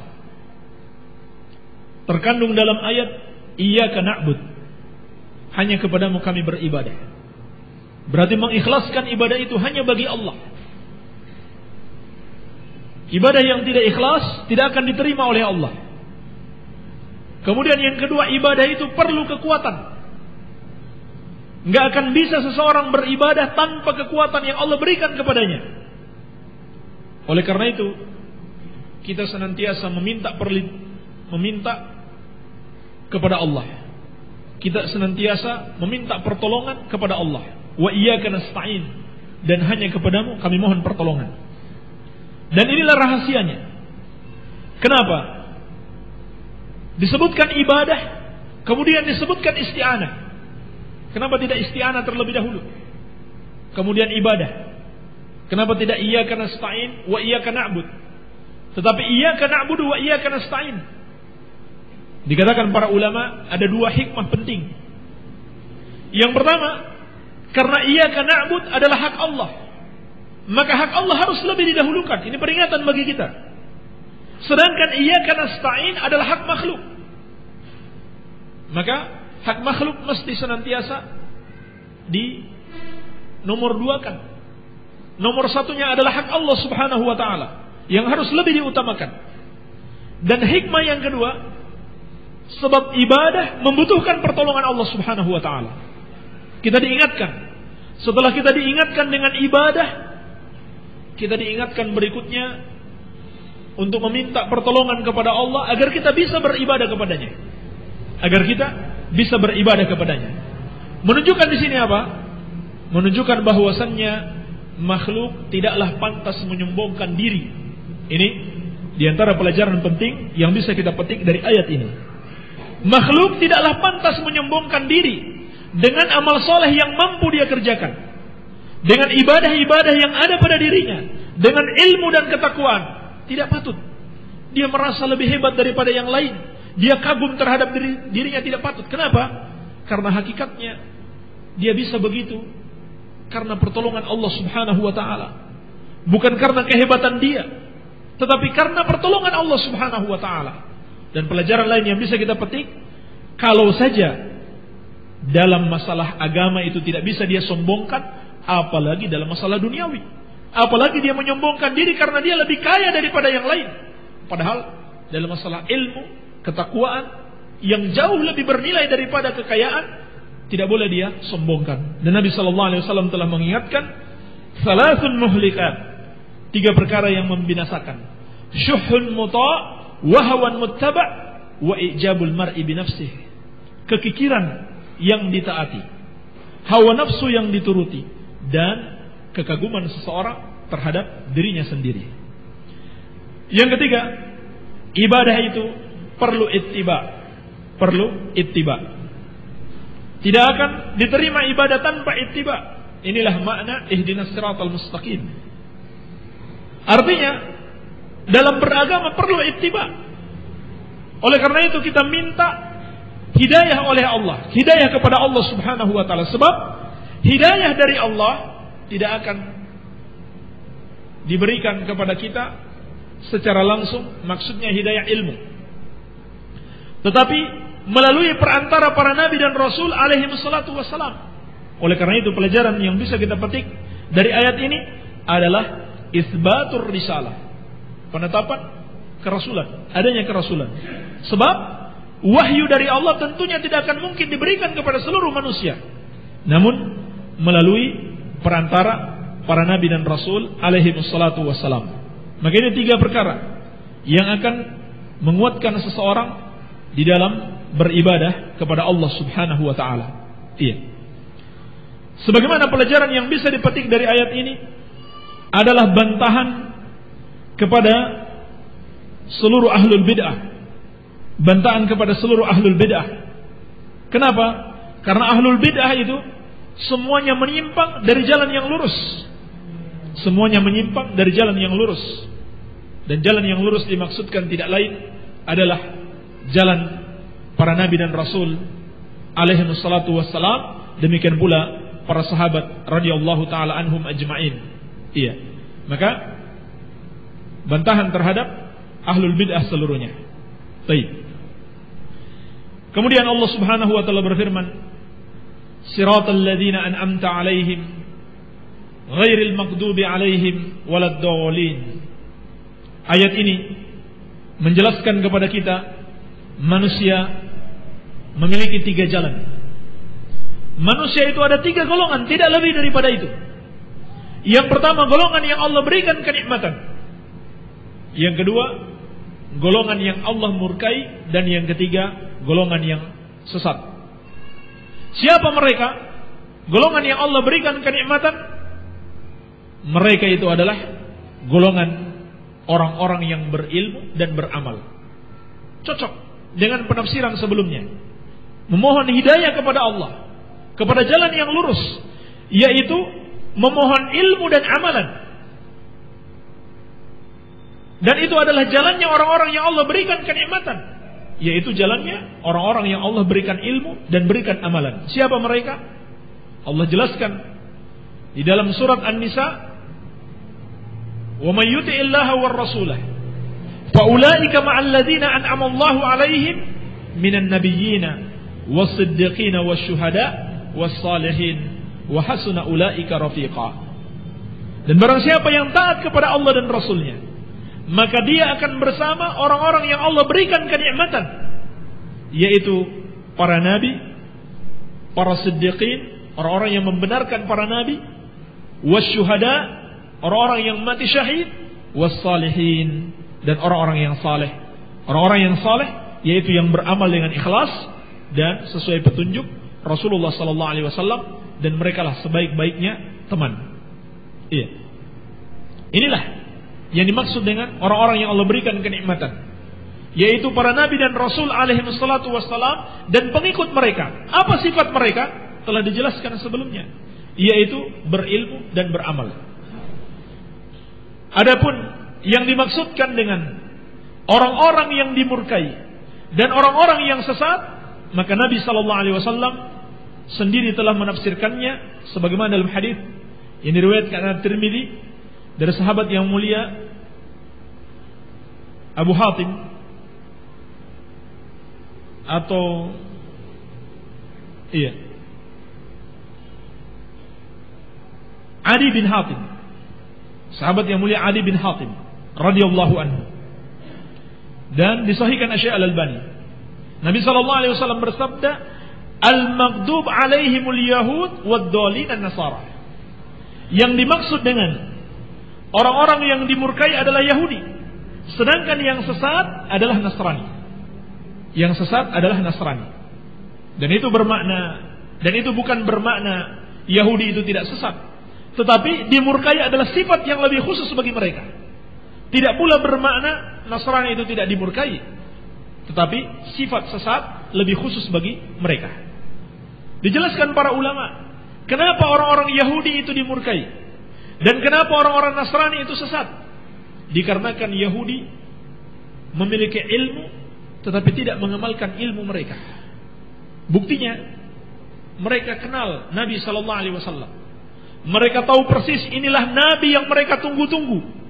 Terkandung dalam ayat iyyaka na'bud, hanya kepadamu kami beribadah. Berarti mengikhlaskan ibadah itu hanya bagi Allah. Ibadah yang tidak ikhlas tidak akan diterima oleh Allah. Kemudian yang kedua, ibadah itu perlu kekuatan. Nggak akan bisa seseorang beribadah tanpa kekuatan yang Allah berikan kepadanya. Oleh karena itu, kita senantiasa meminta kepada Allah. Kita senantiasa meminta pertolongan kepada Allah. Wa iyyaka nasta'in, dan hanya kepadamu kami mohon pertolongan. Dan inilah rahasianya. Kenapa disebutkan ibadah, kemudian disebutkan isti'anah? Kenapa tidak isti'anah terlebih dahulu, kemudian ibadah? Kenapa tidak iyyaka nasta'in wa iyyaka na'bud? Tetapi iyyaka na'budu wa iyyaka nasta'in. Dikatakan para ulama ada dua hikmah penting. Yang pertama, karena iyyaka na'bud adalah hak Allah, maka hak Allah harus lebih didahulukan. Ini peringatan bagi kita. Sedangkan iyyaka nasta'in adalah hak makhluk, maka hak makhluk mesti senantiasa di nomor duakan. Nomor satunya adalah hak Allah subhanahu wa ta'ala yang harus lebih diutamakan. Dan hikmah yang kedua, sebab ibadah membutuhkan pertolongan Allah subhanahu wa ta'ala. Kita diingatkan. Setelah kita diingatkan dengan ibadah, kita diingatkan berikutnya untuk meminta pertolongan kepada Allah agar kita bisa beribadah kepadanya. Agar kita bisa beribadah kepadanya. Menunjukkan di sini apa? Menunjukkan bahwasannya makhluk tidaklah pantas menyombongkan diri. Ini diantara pelajaran penting yang bisa kita petik dari ayat ini. Makhluk tidaklah pantas menyombongkan diri dengan amal soleh yang mampu dia kerjakan, dengan ibadah-ibadah yang ada pada dirinya, dengan ilmu dan ketakwaan. Tidak patut dia merasa lebih hebat daripada yang lain. Dia kagum terhadap dirinya, tidak patut. Kenapa? Karena hakikatnya dia bisa begitu karena pertolongan Allah subhanahu wa ta'ala. Bukan karena kehebatan dia, tetapi karena pertolongan Allah subhanahu wa ta'ala. Dan pelajaran lain yang bisa kita petik, kalau saja dalam masalah agama itu tidak bisa dia sombongkan, apalagi dalam masalah duniawi. Apalagi dia menyombongkan diri karena dia lebih kaya daripada yang lain. Padahal dalam masalah ilmu, ketakwaan yang jauh lebih bernilai daripada kekayaan, tidak boleh dia sombongkan. Dan Nabi SAW telah mengingatkan, salasun muhlikat, 3 perkara yang membinasakan. Syuhun muta' wa hawan muttaba' wa ijabul mar'i binafsih. Kekikiran yang ditaati, hawa nafsu yang dituruti, dan kekaguman seseorang terhadap dirinya sendiri. Yang ketiga, ibadah itu perlu ittiba. Perlu ittiba. Tidak akan diterima ibadah tanpa ittiba. Inilah makna ihdinas siratal mustaqim. Artinya dalam beragama perlu ittiba. Oleh karena itu kita minta hidayah oleh Allah, hidayah kepada Allah subhanahu wa ta'ala. Sebab hidayah dari Allah tidak akan diberikan kepada kita secara langsung, maksudnya hidayah ilmu, tetapi melalui perantara para nabi dan rasul alaihi wassalatu wassalam. Oleh karena itu pelajaran yang bisa kita petik dari ayat ini adalah isbatur risalah, penetapan kerasulan, adanya kerasulan. Sebab wahyu dari Allah tentunya tidak akan mungkin diberikan kepada seluruh manusia, namun melalui perantara para nabi dan rasul alaihi wassalatu wassalam. Maka ini 3 perkara yang akan menguatkan seseorang di dalam beribadah kepada Allah subhanahu wa ta'ala. Iya. Sebagaimana pelajaran yang bisa dipetik dari ayat ini adalah bantahan kepada seluruh ahlul bid'ah. Bantahan kepada seluruh ahlul bid'ah. Kenapa? Karena ahlul bid'ah itu semuanya menyimpang dari jalan yang lurus. Semuanya menyimpang dari jalan yang lurus. Dan jalan yang lurus dimaksudkan tidak lain adalah jalan para nabi dan rasul alaihi wassalatu wassalam. Demikian pula para sahabat radhiyallahu taala anhum ajma'in. Iya. Maka bantahan terhadap ahlul bid'ah seluruhnya. Baik. Kemudian Allah subhanahu wa ta'ala berfirman, siratal ladzina an'amta alaihim ghairil maghdubi alaihim waladdallin. Ayat ini menjelaskan kepada kita manusia memiliki 3 jalan. Manusia itu ada 3 golongan, tidak lebih daripada itu. Yang pertama, golongan yang Allah berikan kenikmatan. Yang kedua, golongan yang Allah murkai. Dan yang ketiga, golongan yang sesat. Siapa mereka? Golongan yang Allah berikan kenikmatan, mereka itu adalah golongan orang-orang yang berilmu dan beramal. Cocok dengan penafsiran sebelumnya. Memohon hidayah kepada Allah, kepada jalan yang lurus, yaitu memohon ilmu dan amalan. Dan itu adalah jalannya orang-orang yang Allah berikan kenikmatan, yaitu jalannya orang-orang yang Allah berikan ilmu dan berikan amalan. Siapa mereka? Allah jelaskan di dalam surat An-Nisa, "Wa may yuti'illaha war rasulah fa ulaika ma'al ladzina an'ama Allahu 'alaihim minan nabiyyina was-siddiqina wasyuhada was-salihin wa hasuna ulaika rafiqa." Dan barang siapa yang taat kepada Allah dan Rasulnya, maka dia akan bersama orang-orang yang Allah berikan kenikmatan, yaitu para nabi, para siddiqin, orang-orang yang membenarkan para nabi, wasyuhada, orang-orang yang mati syahid, wassalihin, dan orang-orang yang saleh. Orang-orang yang saleh yaitu yang beramal dengan ikhlas dan sesuai petunjuk Rasulullah sallallahu alaihi wasallam, dan merekalah sebaik-baiknya teman. Iya. Inilah yang dimaksud dengan orang-orang yang Allah berikan kenikmatan, yaitu para nabi dan rasul alaihi wassalatu wassalam dan pengikut mereka. Apa sifat mereka? Telah dijelaskan sebelumnya, yaitu berilmu dan beramal. Adapun yang dimaksudkan dengan orang-orang yang dimurkai dan orang-orang yang sesat, maka Nabi sallallahu alaihi wasallam sendiri telah menafsirkannya sebagaimana dalam hadis yang diriwayatkan oleh Tirmidzi dari sahabat yang mulia Abu Hatim atau Adi bin Hatim, sahabat yang mulia Adi bin Hatim radhiyallahu anhu, dan disahihkan Syekh Al-Albani. Nabi sallallahu alaihi wasallam bersabda, "Al-maghdub alaihimul yahud wad-dhalin an-nasara." Yang dimaksud dengan orang-orang yang dimurkai adalah Yahudi, sedangkan yang sesat adalah Nasrani. Yang sesat adalah Nasrani. Dan itu bukan bermakna Yahudi itu tidak sesat, tetapi dimurkai adalah sifat yang lebih khusus bagi mereka. Tidak pula bermakna Nasrani itu tidak dimurkai, tetapi sifat sesat lebih khusus bagi mereka. Dijelaskan para ulama kenapa orang-orang Yahudi itu dimurkai dan kenapa orang-orang Nasrani itu sesat. Dikarenakan Yahudi memiliki ilmu tetapi tidak mengamalkan ilmu mereka. Buktinya, mereka kenal Nabi sallallahu alaihi wasallam. Mereka tahu persis inilah Nabi yang mereka tunggu-tunggu.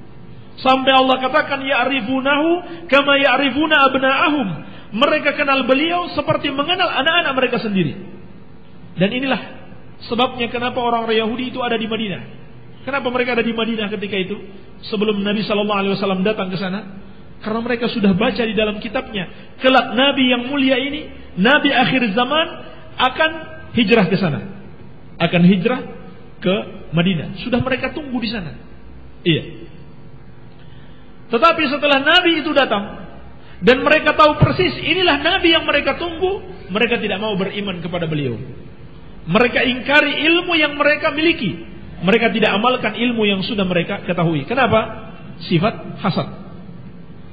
Sampai Allah katakan, ya'rifunahu kama ya'rifuna abna'ahum. Mereka kenal beliau seperti mengenal anak-anak mereka sendiri. Dan inilah sebabnya kenapa orang-orang Yahudi itu ada di Madinah. Kenapa mereka ada di Madinah ketika itu sebelum Nabi sallallahu alaihi wasallam datang ke sana? Karena mereka sudah baca di dalam kitabnya, kelak Nabi yang mulia ini, Nabi akhir zaman akan hijrah ke sana. Akan hijrah ke Madinah. Sudah mereka tunggu di sana. Iya. Tetapi setelah Nabi itu datang dan mereka tahu persis inilah Nabi yang mereka tunggu, mereka tidak mau beriman kepada beliau. Mereka ingkari ilmu yang mereka miliki. Mereka tidak amalkan ilmu yang sudah mereka ketahui. Kenapa? Sifat hasad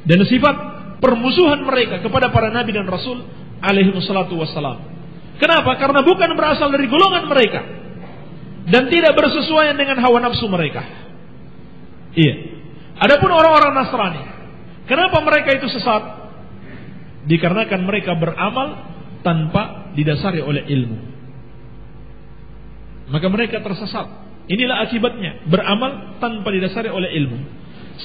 dan sifat permusuhan mereka kepada para nabi dan rasul alaihi wassalatu wassalam. Kenapa? Karena bukan berasal dari golongan mereka dan tidak bersesuaian dengan hawa nafsu mereka. Iya. Adapun orang-orang Nasrani, kenapa mereka itu sesat? Dikarenakan mereka beramal tanpa didasari oleh ilmu. Maka mereka tersesat. Inilah akibatnya, beramal tanpa didasari oleh ilmu.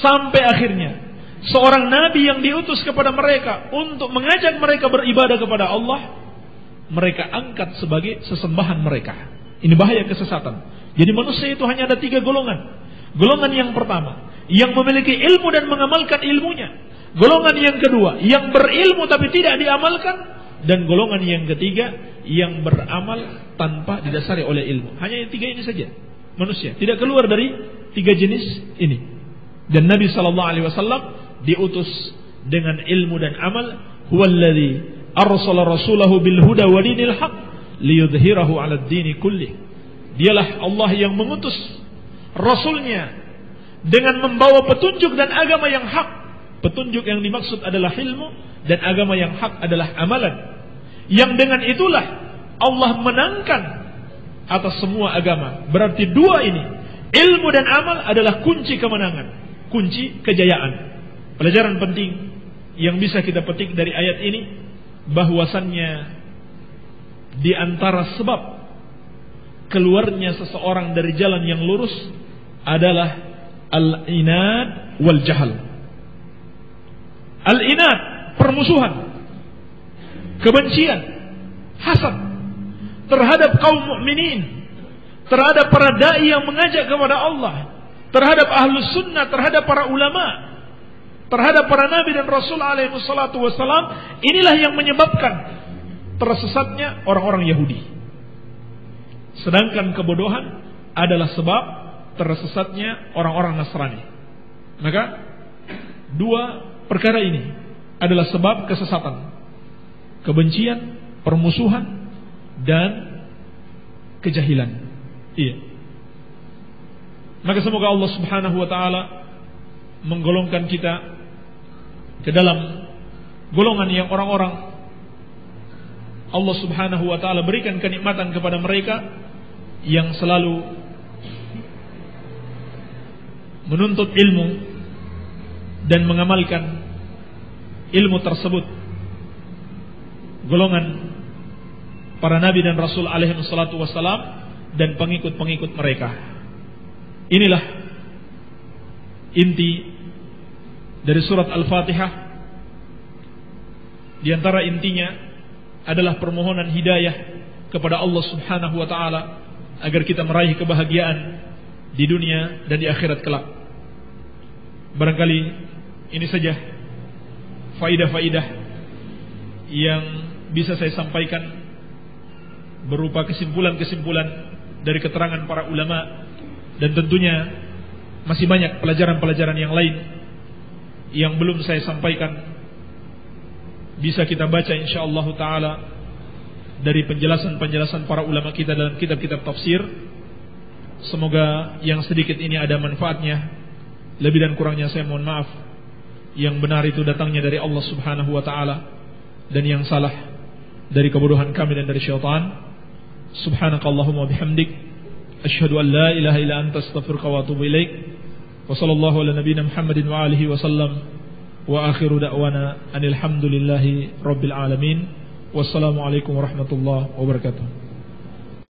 Sampai akhirnya seorang nabi yang diutus kepada mereka untuk mengajak mereka beribadah kepada Allah, mereka angkat sebagai sesembahan mereka. Ini bahaya kesesatan. Jadi manusia itu hanya ada 3 golongan. Golongan yang pertama, yang memiliki ilmu dan mengamalkan ilmunya. Golongan yang kedua, yang berilmu tapi tidak diamalkan. Dan golongan yang ketiga, yang beramal tanpa didasari oleh ilmu. Hanya yang 3 ini saja manusia, tidak keluar dari 3 jenis ini. Dan Nabi SAW diutus dengan ilmu dan amal. Huwallazi arsala rasulahu bil huda wa dinil haq liyudhhirahu 'alad dini kullih. Dialah Allah yang mengutus Rasulnya dengan membawa petunjuk dan agama yang hak. Petunjuk yang dimaksud adalah ilmu, dan agama yang hak adalah amalan. Yang dengan itulah Allah menangkan atas semua agama. Berarti 2 ini, ilmu dan amal, adalah kunci kemenangan, kunci kejayaan. Pelajaran penting yang bisa kita petik dari ayat ini, bahwasannya di antara sebab keluarnya seseorang dari jalan yang lurus adalah al-inad wal jahal. Al-inad, permusuhan, kebencian, hasad terhadap kaum mukminin, terhadap para dai yang mengajak kepada Allah, terhadap ahlus sunnah, terhadap para ulama, terhadap para nabi dan rasul alaihi wassalatu wassalam. Inilah yang menyebabkan tersesatnya orang-orang Yahudi. Sedangkan kebodohan adalah sebab tersesatnya orang-orang Nasrani. Maka dua perkara ini adalah sebab kesesatan: kebencian, permusuhan, dan kejahilan. Iya. Maka semoga Allah Subhanahu wa taala menggolongkan kita ke dalam golongan yang orang-orang Allah Subhanahu wa taala berikan kenikmatan kepada mereka yang selalu menuntut ilmu dan mengamalkan ilmu tersebut. Golongan para nabi dan rasul alaihi wassalatu wassalam dan pengikut-pengikut mereka. Inilah inti dari surat Al-Fatihah. Di antara intinya adalah permohonan hidayah kepada Allah Subhanahu wa taala agar kita meraih kebahagiaan di dunia dan di akhirat kelak. Barangkali ini saja faidah-faidah yang bisa saya sampaikan berupa kesimpulan-kesimpulan dari keterangan para ulama, dan tentunya masih banyak pelajaran-pelajaran yang lain yang belum saya sampaikan. Bisa kita baca insyaallah taala dari penjelasan-penjelasan para ulama kita dalam kitab-kitab tafsir. Semoga yang sedikit ini ada manfaatnya. Lebih dan kurangnya saya mohon maaf. Yang benar itu datangnya dari Allah Subhanahu wa taala, dan yang salah dari kebodohan kami dan dari syaitan. Subhanakallahumma bihamdik, asyhadu an la ilaha illa anta, astaghfiruka wa atubu ilaik. Wa sallallahu ala nabiyyina Muhammadin wa alihi wa sallam. Wa akhiru da'wana anil hamdulillahi rabbil alamin. Wassalamualaikum warahmatullahi wabarakatuh.